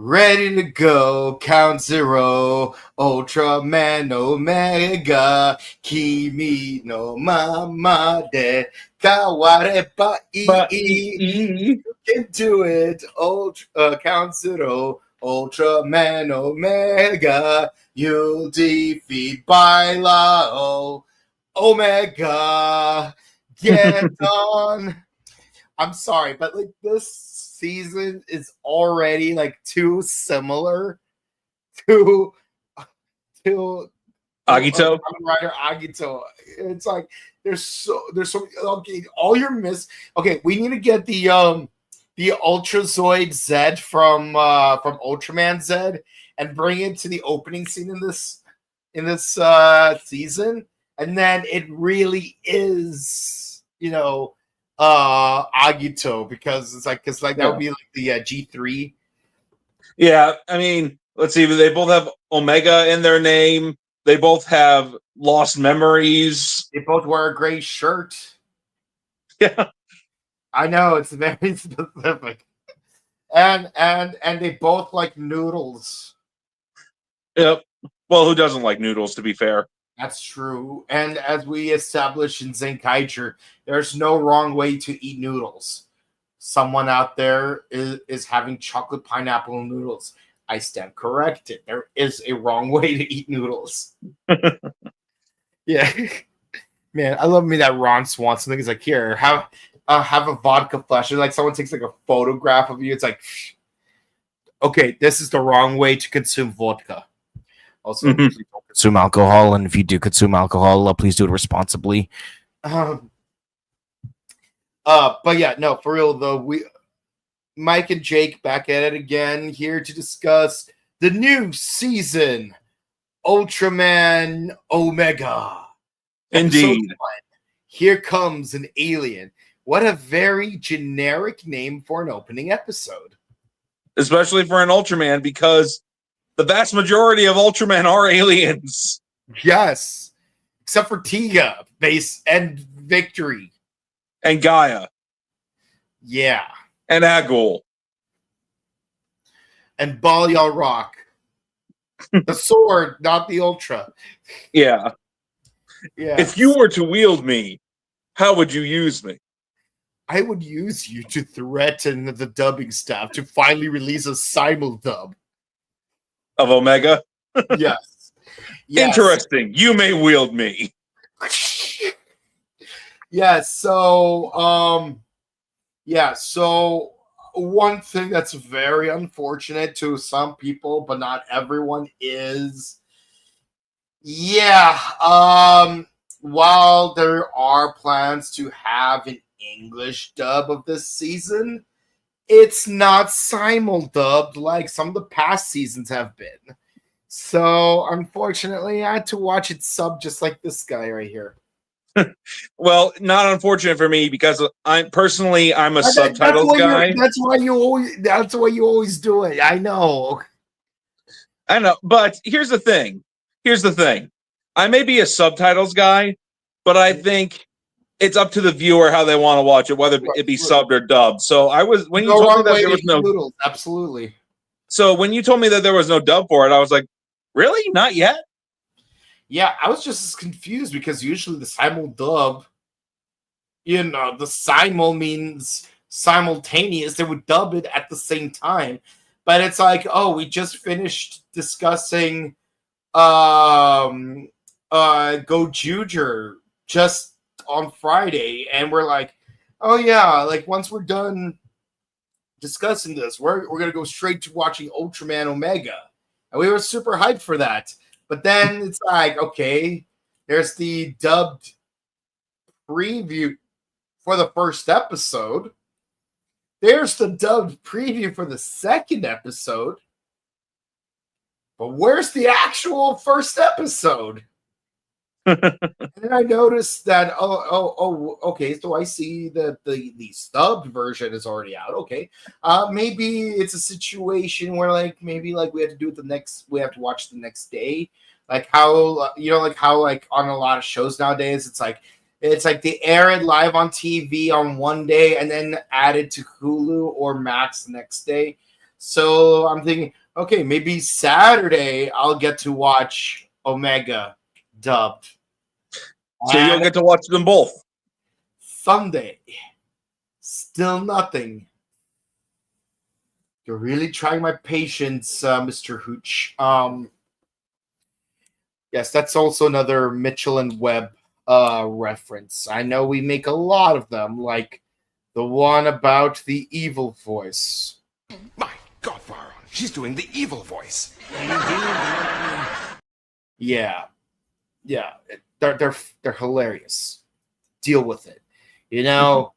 Ready to go, count zero, Ultraman Omega, Kimi no mama de kawareba ii. You can do it, count zero, Ultraman Omega, you'll defeat Bailao Omega, get on. I'm sorry, but like this season is already like too similar to Agito. Kamen Rider Agito. It's like there's so okay. All your okay. We need to get the Ultrazoid Z from Ultraman Z and bring it to the opening scene in this season, and then it really is Agito, because it's like that would be like the G3. Yeah, I mean, let's see. They both have Omega in their name. They both have lost memories. They both wear a gray shirt. Yeah, I know, it's very specific. And they both like noodles. Yep. Well, who doesn't like noodles, to be fair? That's true. And as we established in Zenkaiger, there's no wrong way to eat noodles. Someone out there is having chocolate pineapple noodles. I stand corrected. There is a wrong way to eat noodles. Yeah. Man, I love me that Ron Swanson thing. He's like, here, have a vodka flash. And like someone takes like a photograph of you. It's like, okay, this is the wrong way to consume vodka. Also, please don't consume alcohol, and if you do consume alcohol, please do it responsibly. But yeah, no, for real though, Mike and Jake back at it again, here to discuss the new season, Ultraman Omega. Indeed. Here comes an alien. What a very generic name for an opening episode. Especially for an Ultraman, because the vast majority of Ultraman are aliens. Yes. Except for Tiga, Base, and Victory. And Gaia. Yeah. And Agul. And Ball Y'all Rock. The sword, not the Ultra. Yeah. Yeah. If you were to wield me, how would you use me? I would use you to threaten the dubbing staff to finally release a simul-dub. Of Omega? Yes. Interesting. You may wield me. Yes. So one thing that's very unfortunate to some people, but not everyone, is while there are plans to have an English dub of this season, it's not simul-dubbed like some of the past seasons have been. So, unfortunately, I had to watch it sub just like this guy right here. Well, not unfortunate for me, because I'm a subtitles guy. That's why you always do it. I know. But here's the thing. I may be a subtitles guy, but I think it's up to the viewer how they want to watch it, whether it be subbed or dubbed. So when you told me that there was no noodles, absolutely. So when you told me that there was no dub for it, I was like, really? Not yet? Yeah, I was just as confused, because usually the simul dub, the simul means simultaneous. They would dub it at the same time. But it's like, oh, we just finished discussing Gojuger just on Friday, and we're like, oh yeah, like once we're done discussing this, we're gonna go straight to watching Ultraman Omega. And we were super hyped for that. But then it's like, okay, there's the dubbed preview for the first episode. There's the dubbed preview for the second episode. But where's the actual first episode? And then I noticed that, okay, so I see that the subbed version is already out. Okay. Maybe it's a situation where maybe we have to do it we have to watch the next day. Like how on a lot of shows nowadays, it's like they air it live on TV on one day and then add it to Hulu or Max the next day. So I'm thinking, okay, maybe Saturday I'll get to watch Omega dubbed. So you'll And get to watch them both. Sunday, still nothing. You're really trying my patience, Mr. Hooch. Yes, that's also another Mitchell and Webb reference. I know we make a lot of them, like the one about the evil voice. My God, Baron, she's doing the evil voice. Yeah, they're hilarious. Deal with it. You know,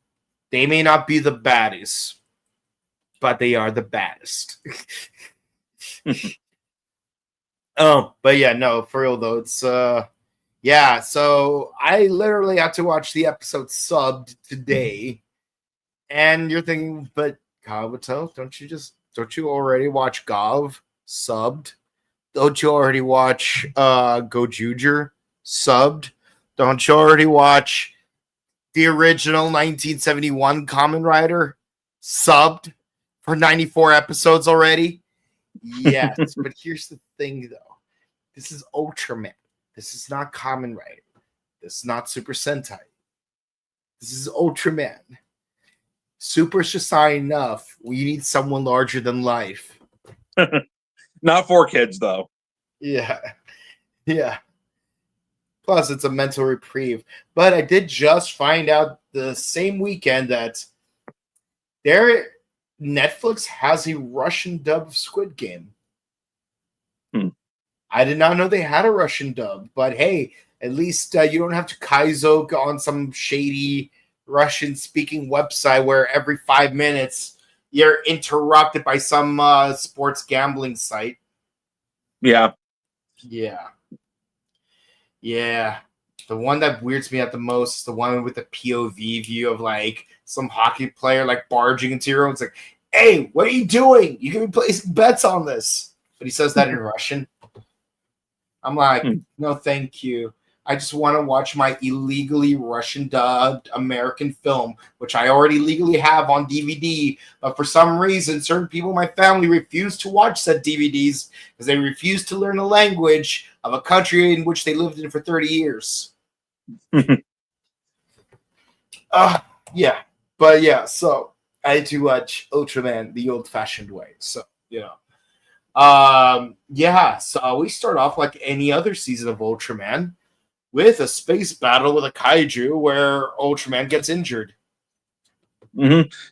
they may not be the baddies, but they are the baddest. But yeah, no, for real though, it's yeah, so I literally had to watch the episode subbed today. And you're thinking, but Kabuto, don't you already watch Gov subbed? Don't you already watch Gojuger subbed? Don't you already watch the original 1971 Kamen Rider subbed for 94 episodes already? Yes, but here's the thing though. This is Ultraman. This is not Kamen Rider. This is not Super Sentai. This is Ultraman. Super's just not enough. We need someone larger than life. Not for kids, though. Yeah. Plus, it's a mental reprieve. But I did just find out the same weekend that Netflix has a Russian dub of Squid Game. I did not know they had a Russian dub, but hey, at least you don't have to kaizoke on some shady Russian-speaking website where every 5 minutes you're interrupted by some sports gambling site. Yeah. The one that weirds me out the most is the one with the POV view of like some hockey player like barging into your room. It's like, hey, what are you doing? You can be placing bets on this. But he says that in Russian. I'm like, no, thank you. I just want to watch my illegally Russian dubbed American film, which I already legally have on DVD. But for some reason, certain people in my family refuse to watch said DVDs because they refuse to learn the language of a country in which they lived in for 30 years. Yeah. But yeah, so I had to watch Ultraman the old-fashioned way. So, yeah, so we start off like any other season of Ultraman with a space battle with a kaiju where Ultraman gets injured.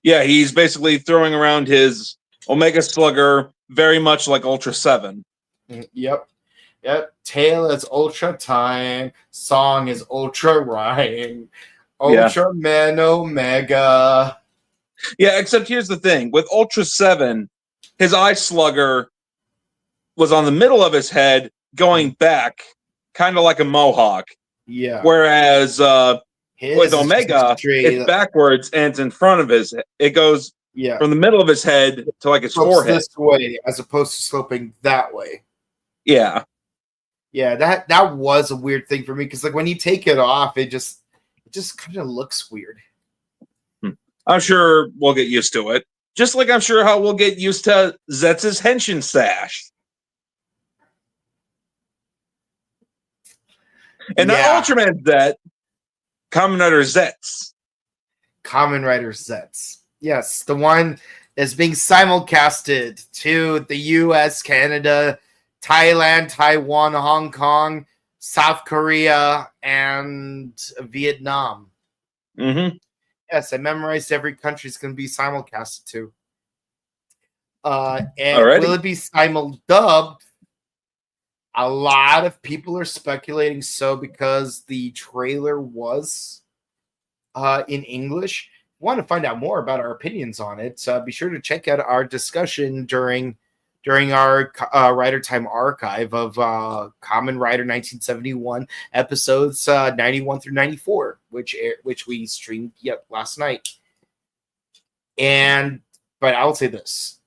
Yeah, he's basically throwing around his Omega Slugger very much like Ultra 7. Yep. Tail is Ultra Time. Song is Ultra Rhyme. Ultraman Omega. Yeah, except here's the thing. With Ultra 7, his eye slugger was on the middle of his head going back, kind of like a mohawk. Yeah. Whereas with Omega, it's backwards and it's in front of his head. It goes from the middle of his head to like his forehead. This way as opposed to sloping that way. Yeah. Yeah, that was a weird thing for me because like when you take it off, it just kind of looks weird. I'm sure we'll get used to it. Just like I'm sure how we'll get used to Zetz's henshin sash. And not Ultraman Zet, Kamen Rider Zetz. Kamen Rider Zetz. Yes, the one that's being simulcasted to the US, Canada, Thailand, Taiwan, Hong Kong, South Korea, and Vietnam. Yes, I memorized every country it's going to be simulcasted to. And will it be simul-dubbed? A lot of people are speculating so because the trailer was in English. Want to find out more about our opinions on it, be sure to check out our discussion during our Rider Time archive of Kamen Rider 1971 episodes 91 through 94, which we streamed last night. But I'll say this.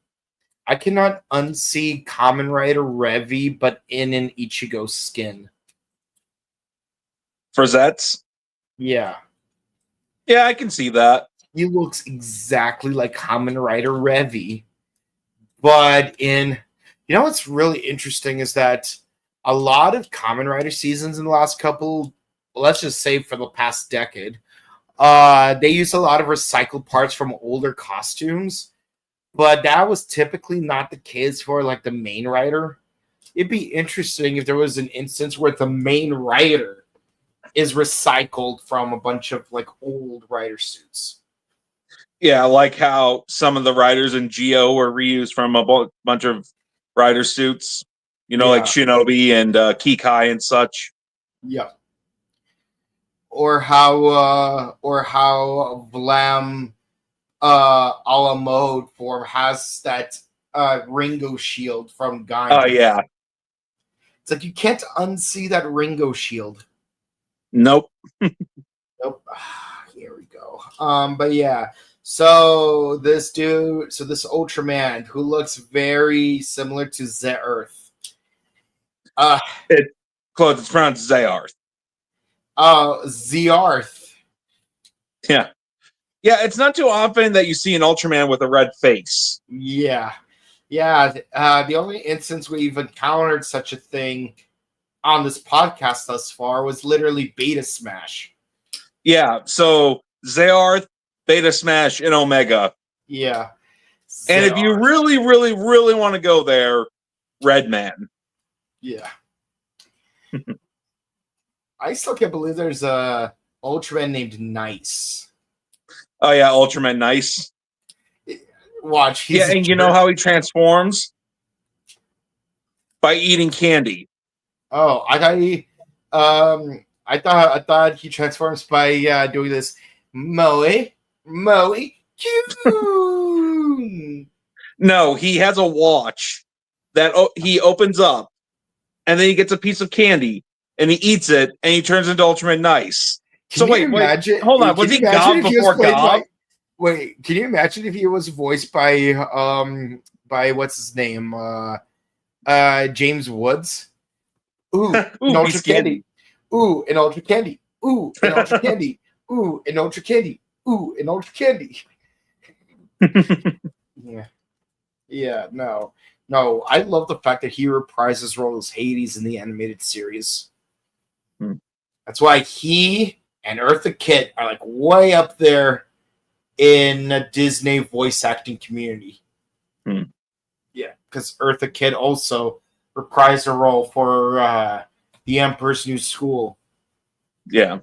I cannot unsee Kamen Rider Revy, but in an Ichigo skin. For Zetz? Yeah. Yeah, I can see that. He looks exactly like Kamen Rider Revy, But what's really interesting is that a lot of Kamen Rider seasons in the last couple, let's just say for the past decade, they use a lot of recycled parts from older costumes, but that was typically not the case for like the main rider. It'd be interesting if there was an instance where the main rider is recycled from a bunch of like old rider suits. Yeah, like how some of the riders in Geo were reused from a bunch of rider suits, like Shinobi and Kikai and such. Yeah. Or how Vlam a la mode form has that Ringo shield from Gaim. Oh yeah. It's like you can't unsee that Ringo shield. Nope. Nope. Here we go. But yeah. So this Ultraman who looks very similar to the Earth. It's pronounced Zayarth. Zearth. Yeah. Yeah, it's not too often that you see an Ultraman with a red face. Yeah. The only instance we've encountered such a thing on this podcast thus far was literally Beta Smash. Yeah, so Zayarth, Beta Smash, and Omega. Yeah. And if you really, really, really want to go there, Red Man. Yeah. I still can't believe there's a Ultraman named Nice. Oh yeah, Ultraman Nice. Watch. Yeah, and you know how he transforms? By eating candy. Oh, I thought he transforms by doing this Moe Kyun. No, he has a watch that he opens up, and then he gets a piece of candy, and he eats it, and he turns into Ultraman Nice. Can you imagine? Hold on, was he Gob before Gob? Wait, can you imagine if he was voiced by what's his name? James Woods. Ooh, an Ultra Candy. Ooh, an Ultra Candy. Ooh, an Ultra Candy. Ooh, an Ultra Candy. Ooh, an Ultra Candy. Yeah, no. I love the fact that he reprised his role as Hades in the animated series. That's why he and Eartha Kitt are like way up there in the Disney voice acting community. Yeah, because Eartha Kitt also reprised her role for the Emperor's New School. Yeah.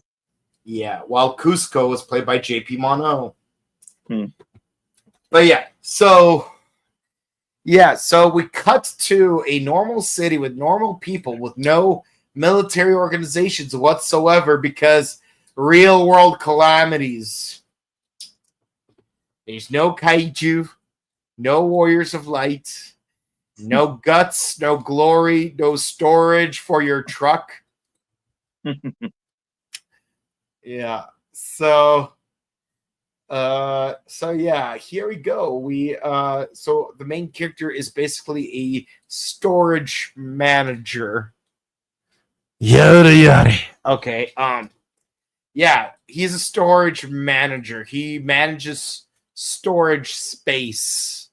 Yeah, while Cusco was played by JP Mono. But so we cut to a normal city with normal people with no military organizations whatsoever because real world calamities. There's no kaiju, no warriors of light, no guts, no glory, no storage for your truck. Yeah. So here we go. So the main character is basically a storage manager. Yada yada. Okay. Yeah, he's a storage manager. He manages storage space.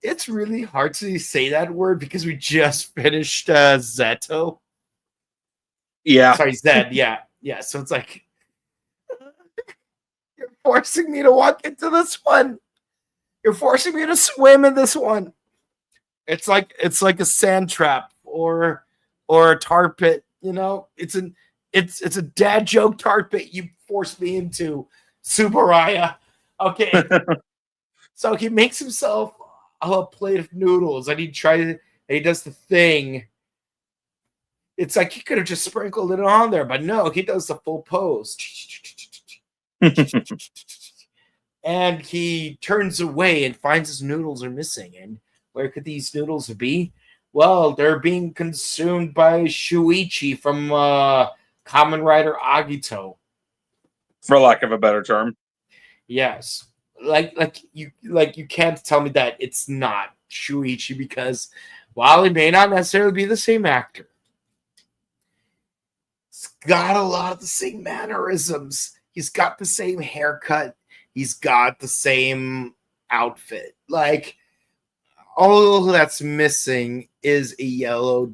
It's really hard to say that word because we just finished Zeto. Yeah. Sorry, Zed. Yeah. So it's like you're forcing me to walk into this one. You're forcing me to swim in this one. It's like a sand trap or a tar pit. It's a dad joke tar pit you forced me into, Tsuburaya. Okay. So he makes himself a plate of noodles and he does the thing. It's like he could have just sprinkled it on there, but no, he does the full pose. And he turns away and finds his noodles are missing. And where could these noodles be? Well, they're being consumed by Shuichi from Kamen Rider Agito. For lack of a better term. Yes. Like you can't tell me that it's not Shuichi because while he may not necessarily be the same actor, it's got a lot of the same mannerisms. He's got the same haircut. He's got the same outfit. Like, all that's missing is a yellow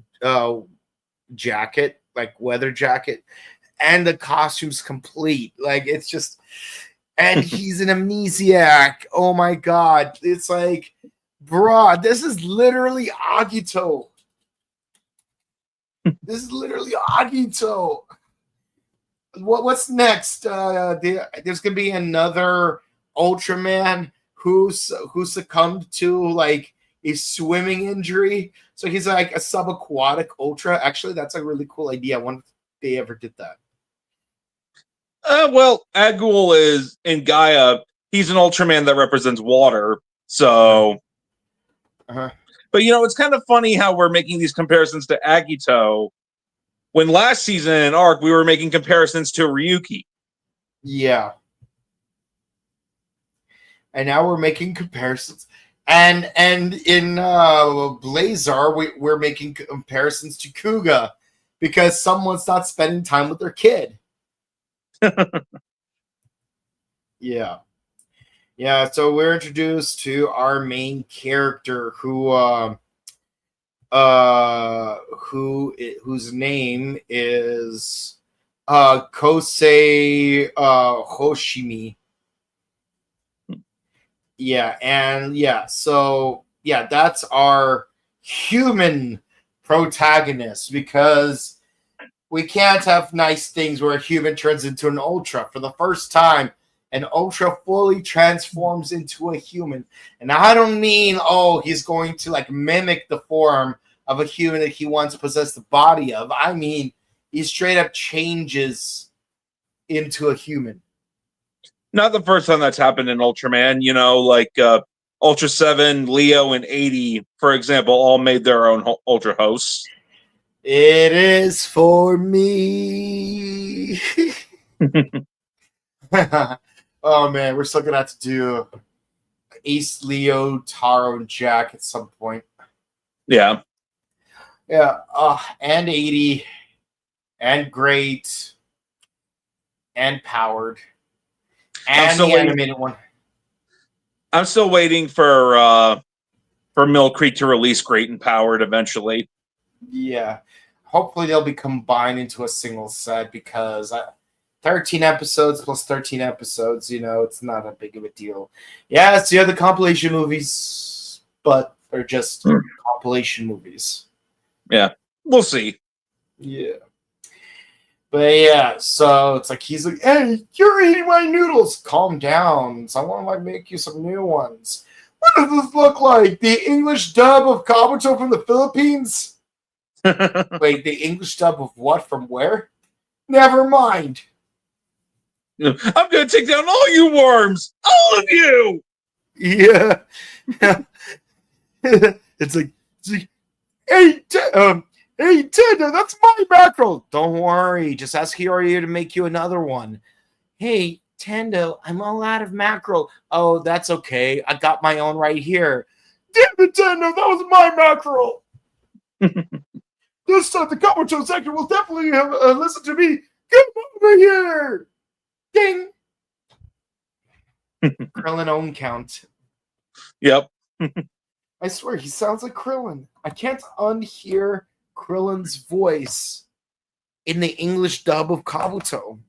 jacket, like weather jacket, and the costume's complete. Like, it's just, and he's an amnesiac. Oh my god. It's like, bruh, this is literally Agito. This is literally Agito. What's next? There's gonna be another Ultraman who succumbed to like a swimming injury, so he's like a subaquatic Ultra. Actually, that's a really cool idea. I wonder if they ever did that. Well, Agul is in Gaia. He's an Ultraman that represents water. So, But it's kind of funny how we're making these comparisons to Agito. When last season in Arc, we were making comparisons to Ryuki. Yeah. And now we're making comparisons. And in Blazar, we're making comparisons to Kuga because someone's not spending time with their kid. Yeah. Yeah, so we're introduced to our main character whose name is Kosei Hoshimi. That's our human protagonist, because we can't have nice things where a human turns into an Ultra. For the first time, an Ultra fully transforms into a human. And I don't mean, he's going to like mimic the form of a human that he once possessed the body of. I mean, he straight up changes into a human. Not the first time that's happened in Ultraman. Like Ultra 7, Leo, and 80, for example, all made their own Ultra hosts. It is for me. Oh man, we're still gonna have to do Ace, Leo, Taro, and Jack at some point. Yeah. Yeah. And 80, and Great, and Powered, and the animated one. I'm still waiting for Mill Creek to release Great and Powered eventually. Yeah. Hopefully they'll be combined into a single set, because 13 episodes plus 13 episodes, it's not a big of a deal. Yeah, it's the other compilation movies, but they're just compilation movies. Yeah, we'll see. Yeah. But yeah, so it's like he's like, hey, you're eating my noodles. Calm down. Someone might make you some new ones. What does this look like? The English dub of Kabuto from the Philippines? Wait, the English dub of what? From where? Never mind. I'm going to take down all you worms. All of you. Yeah. It's like, hey, Tendo, that's my mackerel. Don't worry. Just ask Hiorio to make you another one. Hey, Tendo, I'm all out of mackerel. Oh, that's okay. I got my own right here. Damn it, Tendo, that was my mackerel. This time the Kabuto sector will definitely have listen to me. Come over here. Ding. Krillin own count. Yep. I swear, he sounds like Krillin. I can't unhear Krillin's voice in the English dub of Kabuto.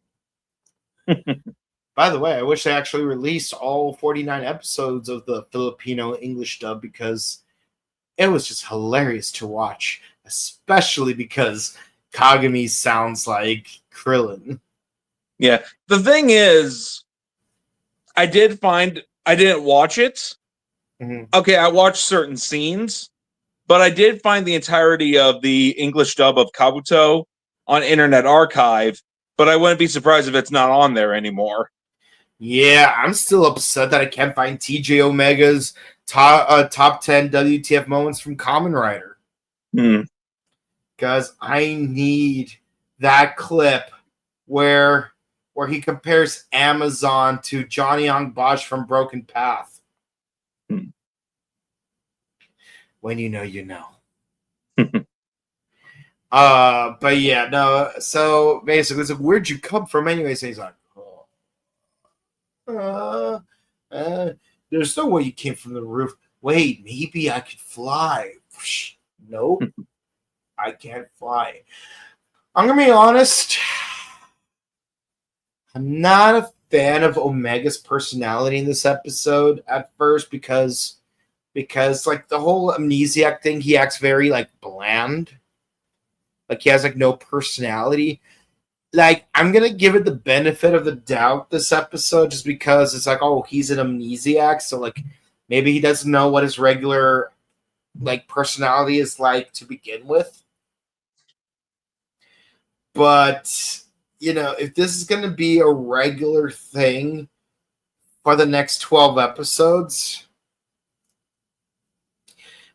By the way, I wish they actually released all 49 episodes of the Filipino English dub, because it was just hilarious to watch, especially because Kagami sounds like Krillin. Yeah. The thing is, I didn't watch it. Mm-hmm. Okay, I watched certain scenes, but I did find the entirety of the English dub of Kabuto on Internet Archive, but I wouldn't be surprised if it's not on there anymore. Yeah, I'm still upset that I can't find TJ Omega's top 10 WTF moments from Kamen Rider. Because I need that clip where he compares Amazon to Johnny Young Bosch from Broken Path. When you know, you know. But yeah, no. So basically, it's like, where'd you come from, anyways? And he's like, oh, Uh, uh, there's no way you came from the roof. Wait, maybe I could fly. Nope, I can't fly. I'm gonna be honest. I'm not a fan of Omega's personality in this episode at first because like the whole amnesiac thing, he acts very like bland. Like he has like no personality. Like I'm gonna give it the benefit of the doubt this episode just because it's like, oh, he's an amnesiac, so like maybe he doesn't know what his regular like personality is like to begin with. But you know, if this is gonna be a regular thing for the next 12 episodes,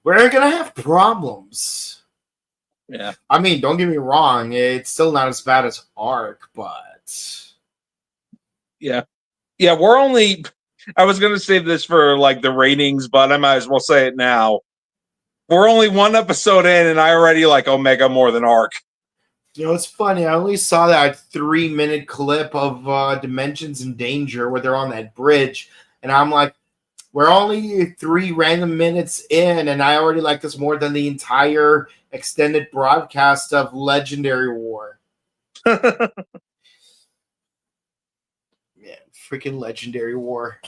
we're gonna have problems. Yeah. I mean, don't get me wrong, it's still not as bad as Arc, but Yeah. Yeah, we're only I was gonna save this for like the ratings, but I might as well say it now. We're only one episode in and I already like Omega more than Arc. you know, it's funny. I only saw that 3-minute clip of Dimensions in Danger where they're on that bridge, and I'm like, we're only 3 random minutes in, and I already like this more than the entire extended broadcast of Legendary War. Man, freaking Legendary War.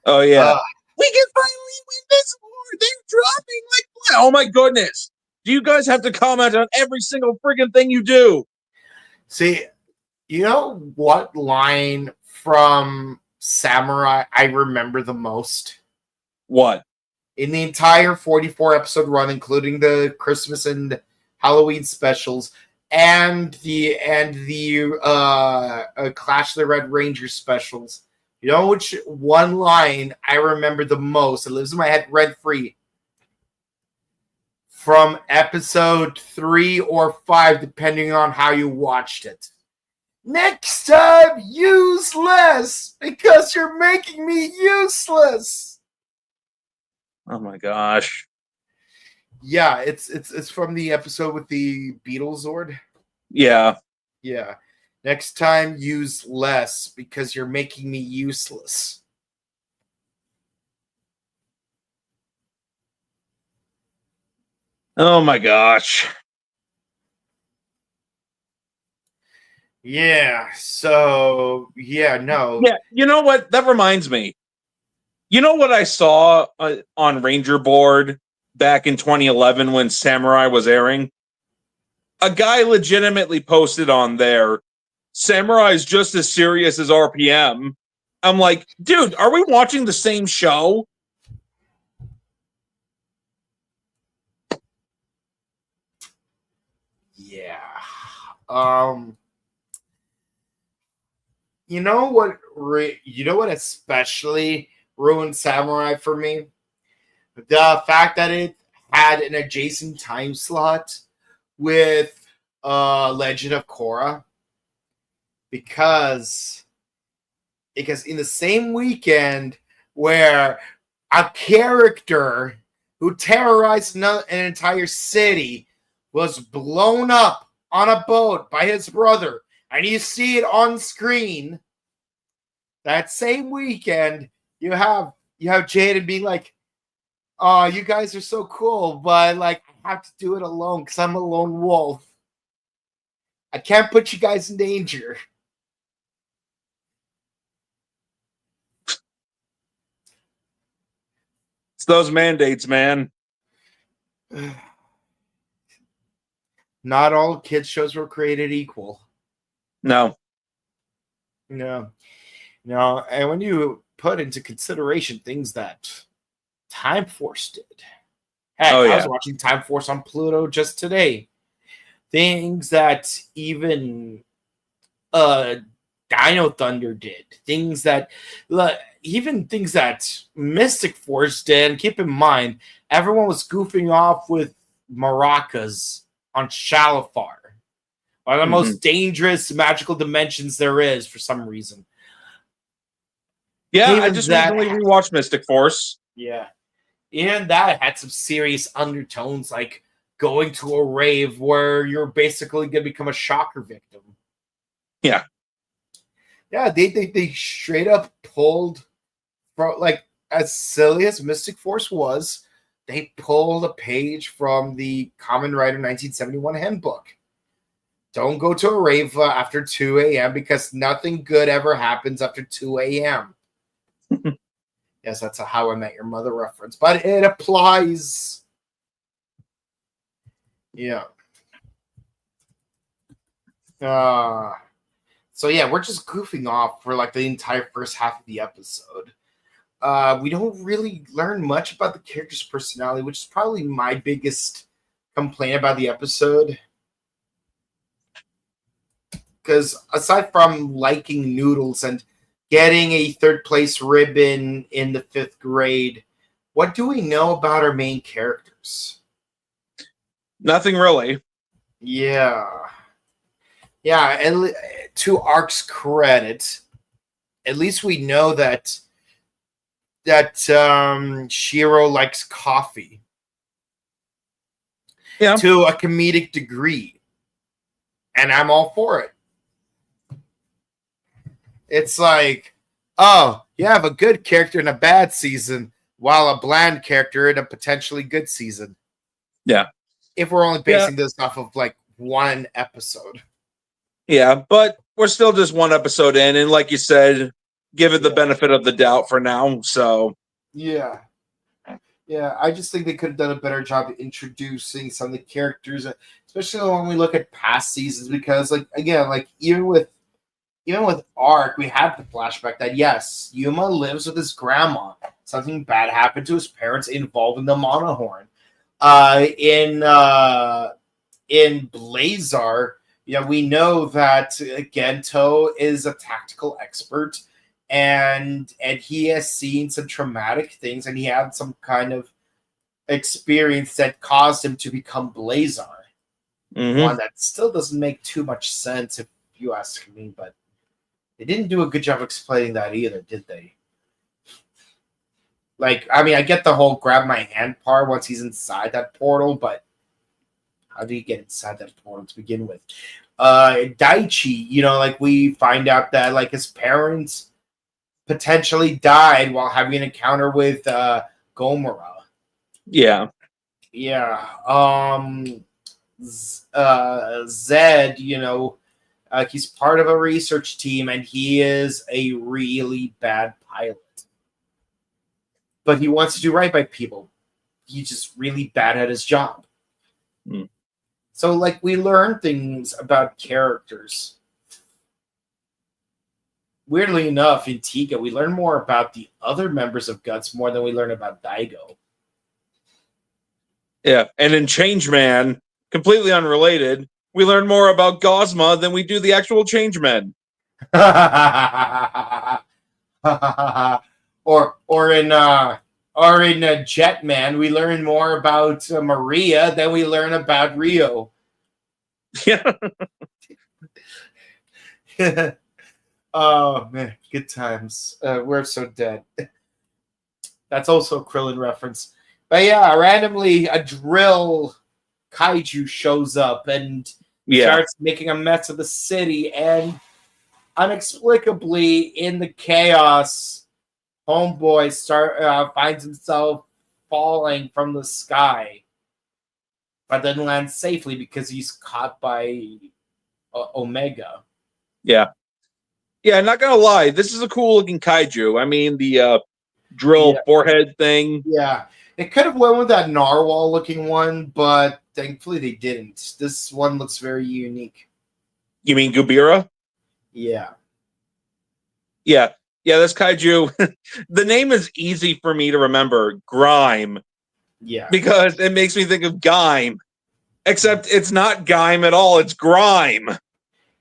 Oh yeah. We can finally win this war. They're dropping like what? Oh my goodness. Do you guys have to comment on every single freaking thing you do? See, you know what line from Samurai I remember the most? What? In the entire 44 episode run, including the Christmas and Halloween specials and the Clash of the Red Rangers specials. You know which one line I remember the most? It lives in my head rent free. From episode 3 or 5, depending on how you watched it. Next time, use less because you're making me useless. Oh my gosh. Yeah, it's from the episode with the Beetlezord. Yeah. Yeah. Next time, use less because you're making me useless. Oh my gosh. Yeah, so, yeah, no. Yeah, you know what? That reminds me. You know what I saw on Ranger Board back in 2011 when Samurai was airing? A guy legitimately posted on there, Samurai is just as serious as RPM. I'm like, dude, are we watching the same show? Yeah. You know what? You know what especially ruined Samurai for me? The fact that it had an adjacent time slot with Legend of Korra, because in the same weekend where a character who terrorized an entire city was blown up on a boat by his brother, and you see it on screen. That same weekend, you have Jaden being like, "Oh, you guys are so cool, but like I have to do it alone because I'm a lone wolf. I can't put you guys in danger." It's those mandates, man. Not all kids shows were created equal. No. No. And when you put into consideration things that Time Force did. Heck, I was watching Time Force on Pluto just today. Things that even Dino Thunder did. Things that Mystic Force did. And keep in mind, everyone was goofing off with maracas on Shalafar. One of the most dangerous magical dimensions there is for some reason. Yeah, I just recently rewatched Mystic Force. Yeah. Even that had some serious undertones, like going to a rave where you're basically going to become a shocker victim. Yeah. Yeah, they straight up pulled from, like, as silly as Mystic Force was, they pulled a page from the Kamen Rider 1971 handbook. Don't go to a rave after 2 a.m. because nothing good ever happens after 2 a.m. Yes, that's a How I Met Your Mother reference, but it applies. Yeah. So yeah, we're just goofing off for like the entire first half of the episode. We don't really learn much about the character's personality, which is probably my biggest complaint about the episode. Because aside from liking noodles and getting a third place ribbon in the 5th grade, what do we know about our main characters? Nothing really. Yeah. Yeah, and to Ark's credit, at least we know that Shiro likes coffee. Yeah. To a comedic degree. And I'm all for it. It's like, oh, you have a good character in a bad season, while a bland character in a potentially good season. Yeah. If we're only basing this off of like one episode. Yeah, but we're still just one episode in, and like you said, give it the benefit of the doubt for now. So yeah, I just think they could have done a better job of introducing some of the characters, especially when we look at past seasons. Because, like, again, like even with Arc, we have the flashback that yes, Yuma lives with his grandma. Something bad happened to his parents involving the Monohorn. In Blazar, we know that Gento is a tactical expert, and he has seen some traumatic things, and he had some kind of experience that caused him to become Blazar. Mm-hmm. One that still doesn't make too much sense, if you ask me, but they didn't do a good job explaining that either, did they? Like, I mean, I get the whole grab my hand part once he's inside that portal, but how do you get inside that portal to begin with? Daichi, like we find out that like his parents potentially died while having an encounter with Gomora. Yeah. Yeah. Zed, he's part of a research team and he is a really bad pilot. But he wants to do right by people. He's just really bad at his job. Mm. So, like, we learn things about characters. Weirdly enough, in Tiga, we learn more about the other members of Guts more than we learn about Daigo. Yeah, and in Changeman, completely unrelated, we learn more about Gozma than we do the actual Changemen. or in Jetman, we learn more about Maria than we learn about Rio. Yeah. Oh man, good times. We're so dead. That's also a Krillin reference. But yeah, randomly a drill kaiju shows up and starts making a mess of the city, and inexplicably in the chaos, Homeboy finds himself falling from the sky, but then lands safely because he's caught by Omega. Yeah, not gonna lie, this is a cool looking kaiju. I mean, the drill forehead thing. Yeah, it could have went with that narwhal looking one, but thankfully they didn't. This one looks very unique. You mean Gubira? Yeah. Yeah, this kaiju, the name is easy for me to remember, Grime. Yeah. Because it makes me think of Gaim. Except it's not Gaim at all, it's Grime.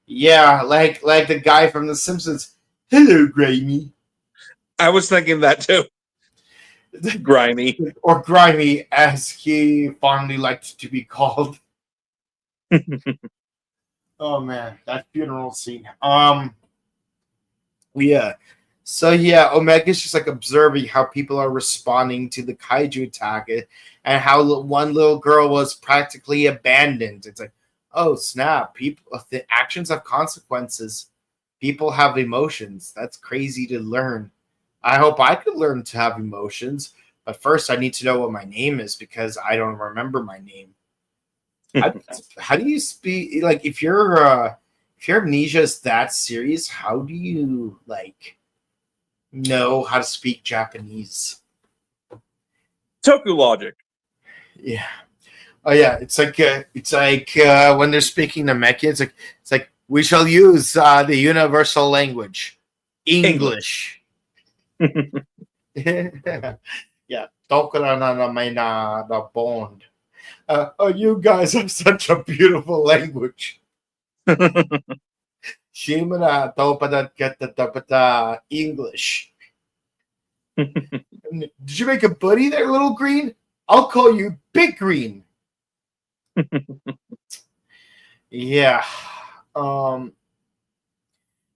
Yeah, like the guy from The Simpsons. Hello, Grimy. I was thinking that too. Grimy. Or Grimy, as he fondly liked to be called. Oh man, that funeral scene. Yeah. So yeah, Omega's just like observing how people are responding to the kaiju attack, and how one little girl was practically abandoned. It's like, oh snap! People, the actions have consequences. people have emotions. That's crazy to learn. I hope I could learn to have emotions, but first I need to know what my name is because I don't remember my name. How do you speak? Like, if your amnesia is that serious, how do you like know how to speak Japanese? Toku logic. Yeah. Oh yeah, it's like when they're speaking Namekian, it's like we shall use the universal language, English. Yeah, tokura na may na bond. Oh, you guys have such a beautiful language. Shimura topadat katapata English. Did you make a buddy there, Little Green? I'll call you Big Green. Yeah. But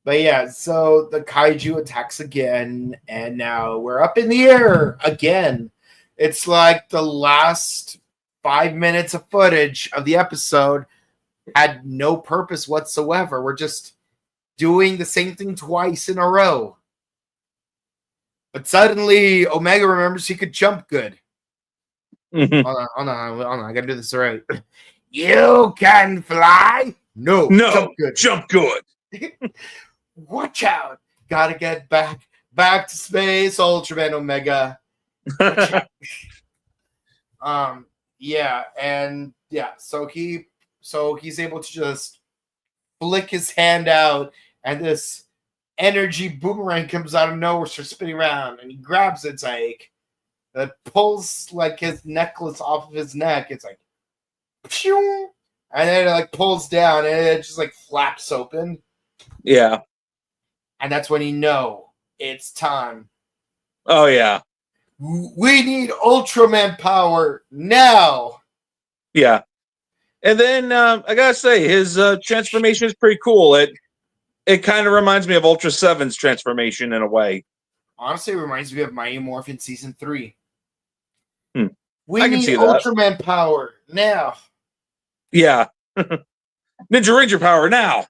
yeah, so the kaiju attacks again, and now we're up in the air again. It's like the last 5 minutes of footage of the episode had no purpose whatsoever. We're just doing the same thing twice in a row. But suddenly, Omega remembers he could jump good. Hold on. I gotta do this right. You can fly? No, jump good. Watch out. Gotta get back to space, Ultraman Omega. So he's able to just flick his hand out, and this energy boomerang comes out of nowhere, starts spinning around, and he grabs it. It's like that pulls like his necklace off of his neck. It's like, phew, and then it like pulls down, and it just like flaps open. Yeah, and that's when you know it's time. Oh yeah, we need Ultraman power now. Yeah, and then I gotta say his transformation is pretty cool. It kind of reminds me of Ultra 7's transformation in a way. Honestly, it reminds me of Mighty Morphin Season 3. We need Ultraman power now. Yeah. Ninja Ranger power now.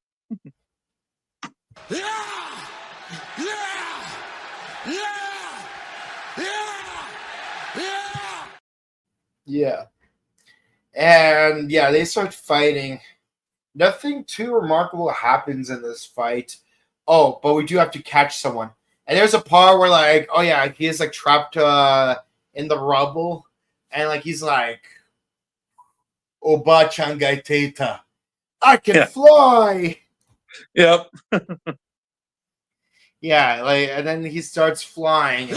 Yeah. And yeah, they start fighting. Nothing too remarkable happens in this fight. Oh, but we do have to catch someone. And there's a part where like, oh yeah, he is like trapped in the rubble. And like he's like, Oba-chan gaiteta. I can fly. Yep. Yeah, like, and then he starts flying.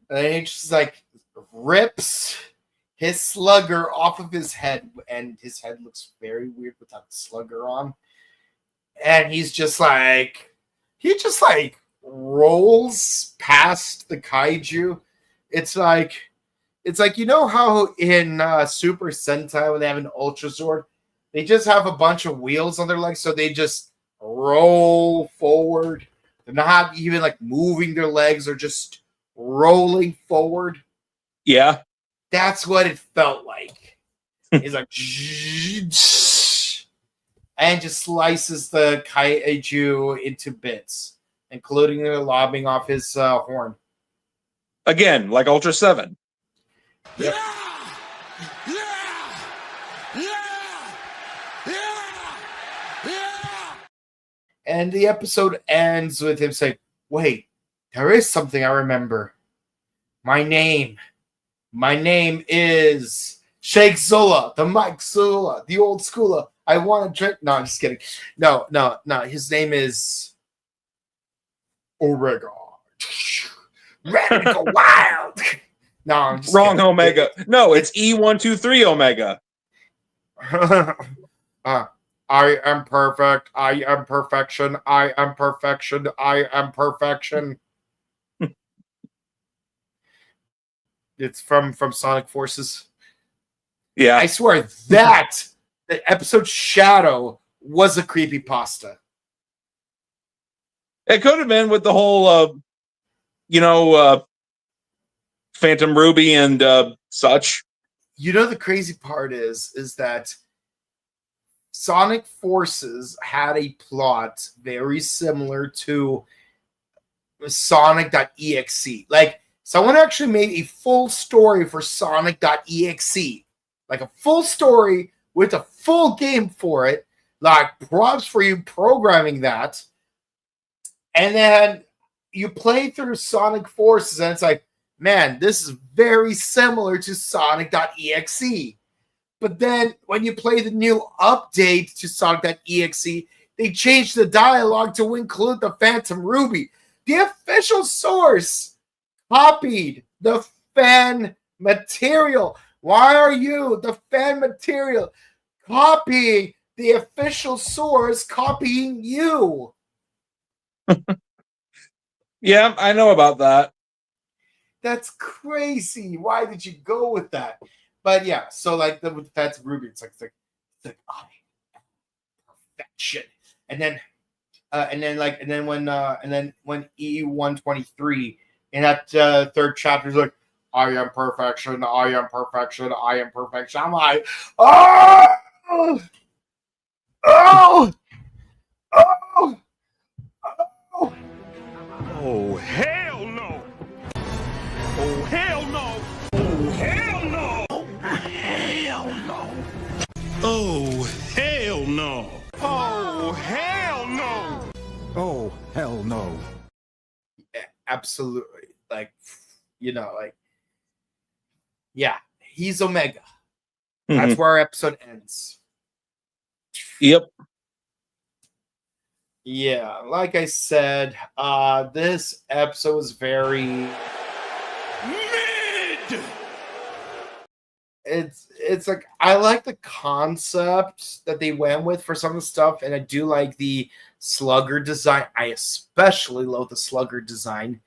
And he just like rips his slugger off of his head, and his head looks very weird without the slugger on. And he just rolls past the kaiju. It's like you know how in Super Sentai when they have an Ultra Sword, they just have a bunch of wheels on their legs, so they just roll forward. They're not even like moving their legs; they're just rolling forward. Yeah, that's what it felt like. He's like, and just slices the kaiju into bits, including the lobbing off his horn. Again, like Ultra 7. Yep. And the episode ends with him saying, wait, there is something I remember. My name is Sheikh Zola, the Mike Zola, the old schooler. I want to drink. No, I'm just kidding. No. His name is Omega. Ready to go wild. No, I'm just wrong. Kidding. Omega. No, it's E123 Omega. I am perfect. I am perfection. I am perfection. I am perfection. It's from Sonic Forces. Yeah. I swear that the episode Shadow was a creepypasta. It could have been with the whole, Phantom Ruby and such. You know, the crazy part is that Sonic Forces had a plot very similar to Sonic.exe. Like, someone actually made a full story for Sonic.exe. Like, a full story with a full game for it. Like, props for you programming that. And then you play through Sonic Forces, and it's like, man, this is very similar to Sonic.exe. But then when you play the new update to Sonic.exe, they changed the dialogue to include the Phantom Ruby. The official source copied the fan material. Why are you, the fan material, copying the official source, copying you? Yeah, I know about that. That's crazy. Why did you go with that? But yeah, so like with Phantom Ruby, it's like I am perfection. And then when E123 in that third chapter is like, I am perfection, I am perfection, I am perfection. I'm like, oh, oh, oh, oh. Oh, hell no! Oh, hell no! Oh, hell no! Oh, hell no! Oh, hell no! Oh, hell no! Oh, hell no! Yeah, absolutely. Like, you know, like, yeah, he's Omega. That's where our episode ends. Yep. Yeah, like I said, this episode was very Mid! it's like I like the concept that they went with for some of the stuff, and I do like the slugger design. I especially love the slugger design,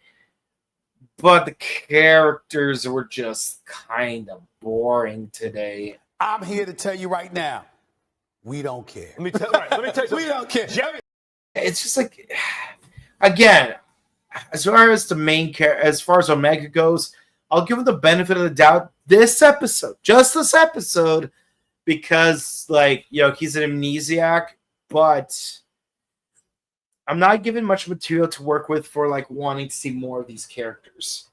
but the characters were just kind of boring today. I'm here to tell you right now, we don't care. Let me tell you something. We don't care. Jerry. It's just like, again, as far as the main character, as far as Omega goes, I'll give him the benefit of the doubt this episode, just this episode, because, like, you know, he's an amnesiac, but I'm not given much material to work with for, like, wanting to see more of these characters.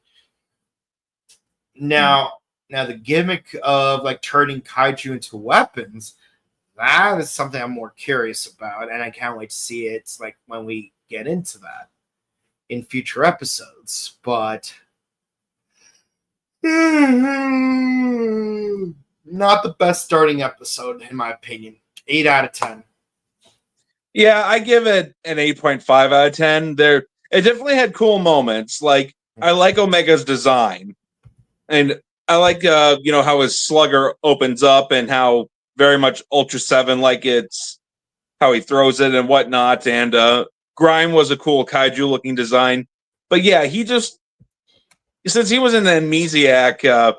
Now the gimmick of, like, turning kaiju into weapons, that is something I'm more curious about, and I can't wait to see it, like, when we get into that in future episodes. But not the best starting episode, in my opinion. 8 out of 10. Yeah, I give it an 8.5 out of 10. It definitely had cool moments. Like, I like Omega's design. And I like, you know, how his slugger opens up and how very much Ultra 7, like it's how he throws it and whatnot. And Grime was a cool kaiju looking design. But yeah, he just, since he was an amnesiac, he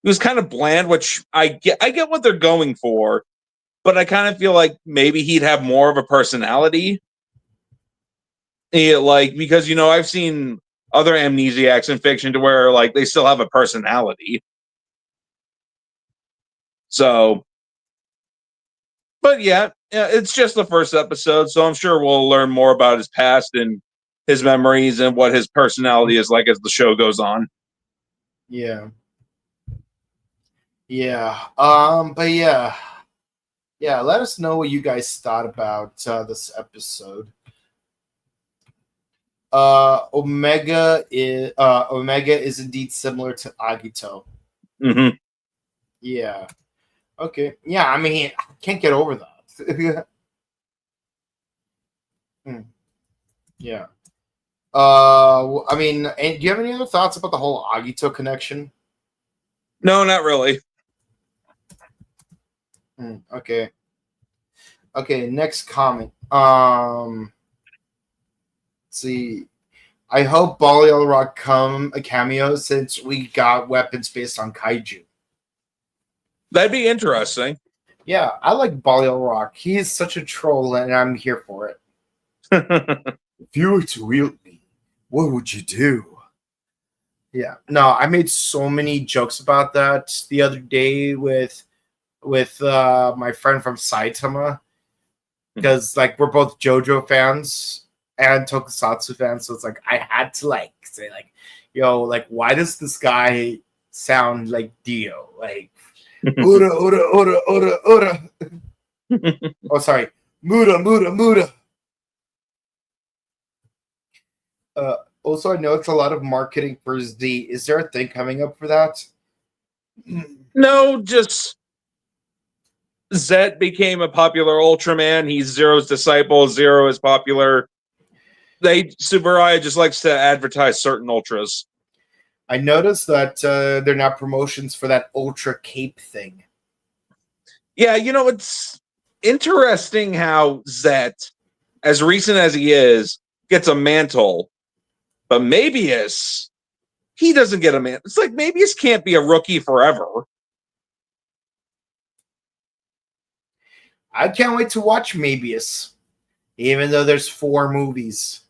was kind of bland, which I get what they're going for, but I kind of feel like maybe he'd have more of a personality. Yeah, like, because, you know, I've seen other amnesiacs in fiction to where, like, they still have a personality. So, but yeah, it's just the first episode, so I'm sure we'll learn more about his past and his memories and what his personality is like as the show goes on. Yeah. But yeah, let us know what you guys thought about this episode. Omega is indeed similar to Agito. Mm-hmm. Yeah. Okay. Yeah, I mean, I can't get over that. Yeah. I mean, and do you have any other thoughts about the whole Agito connection? No, not really. Okay. Okay, next comment. Let's see. I hope Balial Rock come a cameo since we got weapons based on kaiju. That'd be interesting. Yeah, I like Balial Rock. He is such a troll, and I'm here for it. If you were to wield me, what would you do? Yeah. No, I made so many jokes about that the other day with my friend from Saitama, because like we're both JoJo fans and Tokusatsu fans, so it's like I had to like say like, yo, like why does this guy sound like Dio? Like Ura Ura Ura Ura Ura. Oh, sorry, Muda Muda Muda. Also, I know it's a lot of marketing for Z. Is there a thing coming up for that? No, just Zet became a popular Ultraman. He's Zero's disciple. Zero is popular. Tsuburaya just likes to advertise certain ultras. I noticed that they're not promotions for that Ultra Cape thing. Yeah, it's interesting how Zet, as recent as he is, gets a mantle, but Mabius, he doesn't get a mantle. It's like Mabius can't be a rookie forever. I can't wait to watch Mabius, even though there's 4 movies.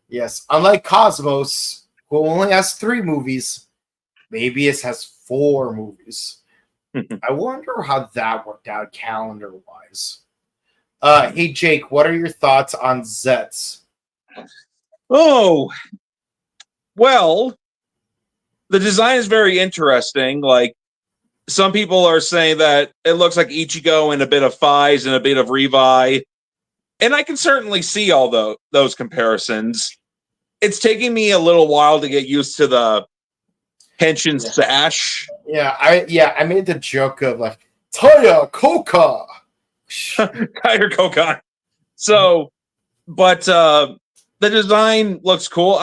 Yes, unlike Cosmos, who only has 3 movies, Mabius has 4 movies. I wonder how that worked out calendar-wise. Hey, Jake, what are your thoughts on Zets? Oh, well, the design is very interesting. Like, some people are saying that it looks like Ichigo and a bit of Fies and a bit of Revi. And I can certainly see all those comparisons. It's taking me a little while to get used to the Henshin sash. Yeah, I made the joke of like Taya Koka. Tiger Kokon. So, but the design looks cool.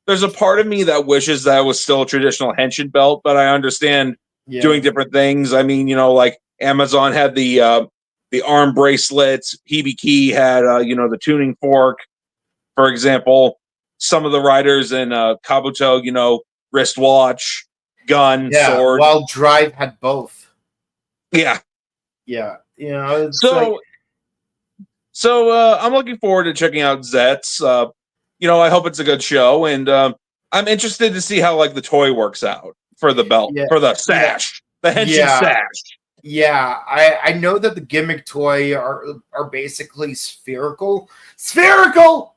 There's a part of me that wishes that was still a traditional Henshin belt, but I understand doing different things. I mean, like Amazon had the arm bracelets. Hibiki had the tuning fork, for example. Some of the riders in Kabuto, wristwatch, gun, sword. While Drive had both. Yeah. Yeah. It's so I'm looking forward to checking out Zets. I hope it's a good show, and I'm interested to see how like the toy works out for the belt, for the sash, the Henshin sash. Yeah, I know that the gimmick toy are basically spherical. Spherical.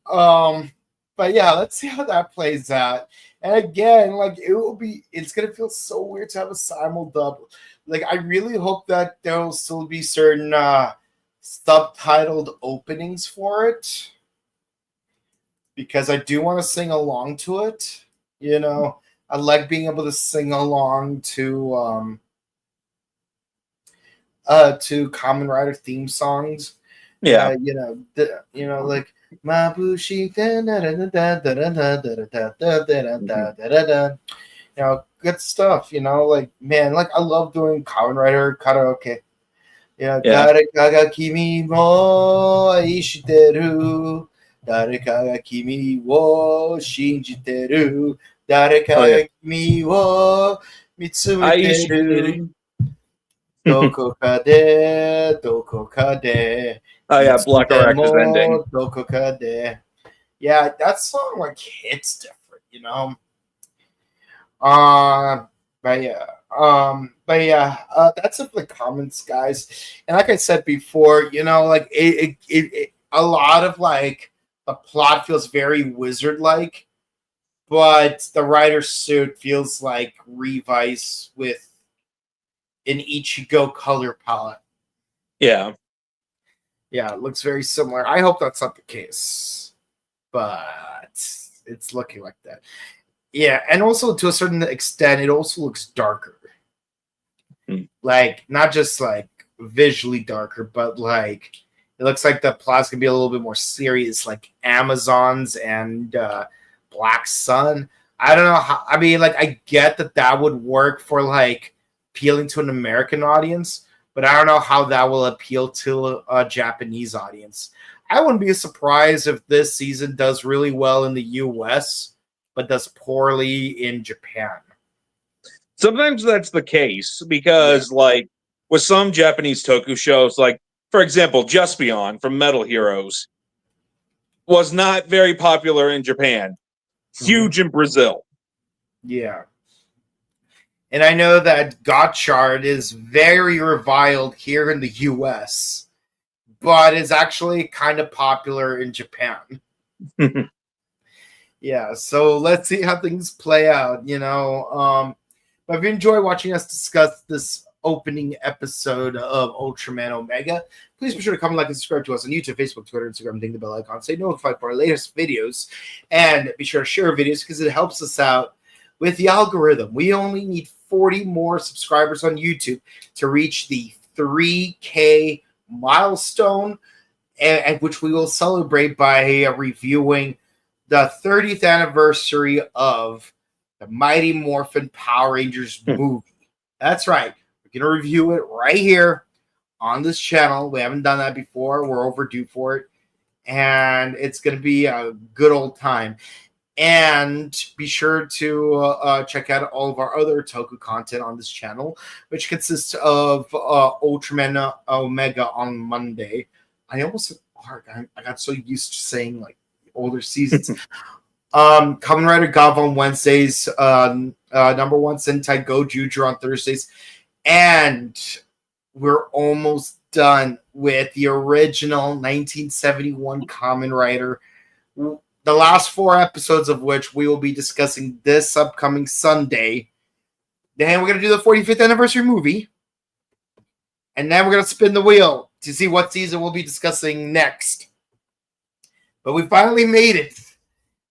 But yeah, let's see how that plays out. And again, like it's gonna feel so weird to have a simul dub. Like I really hope that there will still be certain subtitled openings for it, because I do want to sing along to it. I like being able to sing along to Kamen Rider theme songs. Yeah, like Mabushi, good stuff. Like man, like I love doing Kamen Rider karaoke. Dare ga kimi mo aishiteru, dare ga kimi wo shinjiteru, dare ga kimi wo mitsumete. Doko kade. Oh yeah, Black Arach's ending. Doko kade. Yeah, that song like hits different, But yeah, that's it for the comments, guys. And like I said before, like it a lot of like the plot feels very wizard-like, but the writer's suit feels like Revice with an Ichigo color palette. Yeah, it looks very similar. I hope that's not the case, but it's looking like that. Yeah, and also to a certain extent, it also looks darker. Like, not just like visually darker, but like it looks like the plot's gonna be a little bit more serious, like Amazons and Black Sun. I don't know how. I mean, like, I get that would work for like appealing to an American audience, but I don't know how that will appeal to a Japanese audience. I wouldn't be surprised if this season does really well in the US, but does poorly in Japan. Sometimes that's the case because, like, with some Japanese toku shows, like, for example, Just Beyond from Metal Heroes, was not very popular in Japan. Huge in Brazil. Yeah. And I know that Gotchard is very reviled here in the US, but is actually kind of popular in Japan. Yeah, so let's see how things play out, you know. But if you enjoy watching us discuss this opening episode of Ultraman Omega, please be sure to comment, like, and subscribe to us on YouTube, Facebook, Twitter, Instagram, ding the bell icon, stay notified for our latest videos, and be sure to share our videos because it helps us out with the algorithm. We only need 40 more subscribers on YouTube to reach the 3K milestone, and which we will celebrate by reviewing the 30th anniversary of the Mighty Morphin Power Rangers movie. That's right. We're going to review it right here on this channel. We haven't done that before. We're overdue for it. And it's going to be a good old time. And be sure to check out all of our other Toku content on this channel, which consists of Ultraman Omega on Monday. I almost said arc. I got so used to saying like older seasons. Kamen Rider Gav on Wednesdays, number 1 Sentai Go Juju on Thursdays, and we're almost done with the original 1971 Kamen Rider, the last 4 episodes of which we will be discussing this upcoming Sunday. Then we're going to do the 45th anniversary movie, and then we're going to spin the wheel to see what season we'll be discussing next. But we finally made it.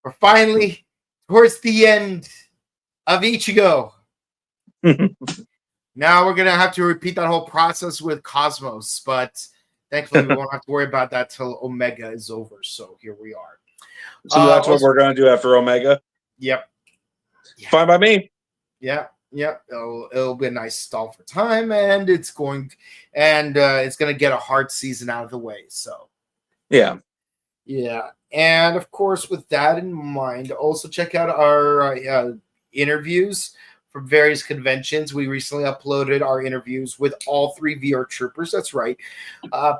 We're finally towards the end of Ichigo. Now we're going to have to repeat that whole process with Cosmos, but thankfully we won't have to worry about that till Omega is over. So here we are. So that's what we're going to do after Omega? Yep. Fine by me. Yeah. It'll be a nice stall for time, and it's going to get a hard season out of the way. So yeah. And of course, with that in mind, also check out our interviews from various conventions. We recently uploaded our interviews with all 3 VR troopers. That's right.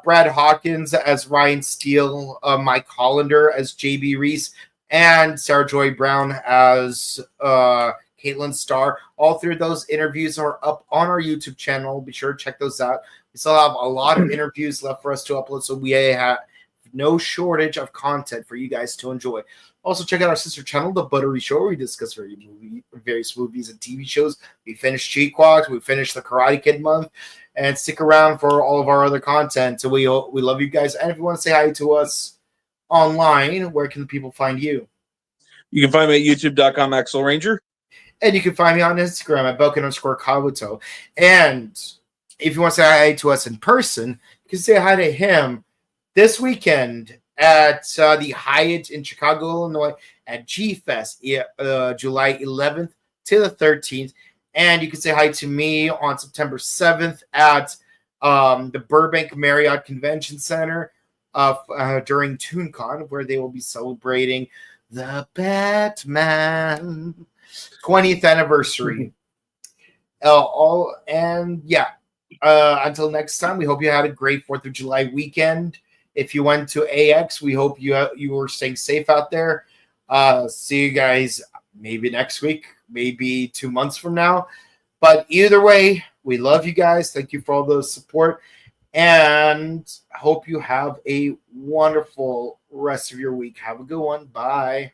Brad Hawkins as Ryan Steele, Mike Hollander as JB Reese, and Sarah Joy Brown as Caitlin Starr. All 3 of those interviews are up on our YouTube channel. Be sure to check those out. We still have a lot of interviews left for us to upload, so we have no shortage of content for you guys to enjoy. Also, check out our sister channel, The Buttery Show, where we discuss various movies and TV shows. We finished Cheat Quads, we finished the Karate Kid month, and stick around for all of our other content. So we love you guys. And if you want to say hi to us online, where can the people find you? You can find me at youtube.com/AxelRanger. And you can find me on Instagram at Belkin_Kabuto. And if you want to say hi to us in person, you can say hi to him this weekend at the Hyatt in Chicago, Illinois, at G-Fest, July 11th to the 13th. And you can say hi to me on September 7th at the Burbank Marriott Convention Center during ToonCon, where they will be celebrating the Batman 20th anniversary. Until next time, we hope you had a great 4th of July weekend. If you went to AX, we hope you were staying safe out there. See you guys maybe next week, maybe 2 months from now. But either way, we love you guys. Thank you for all the support. And I hope you have a wonderful rest of your week. Have a good one. Bye.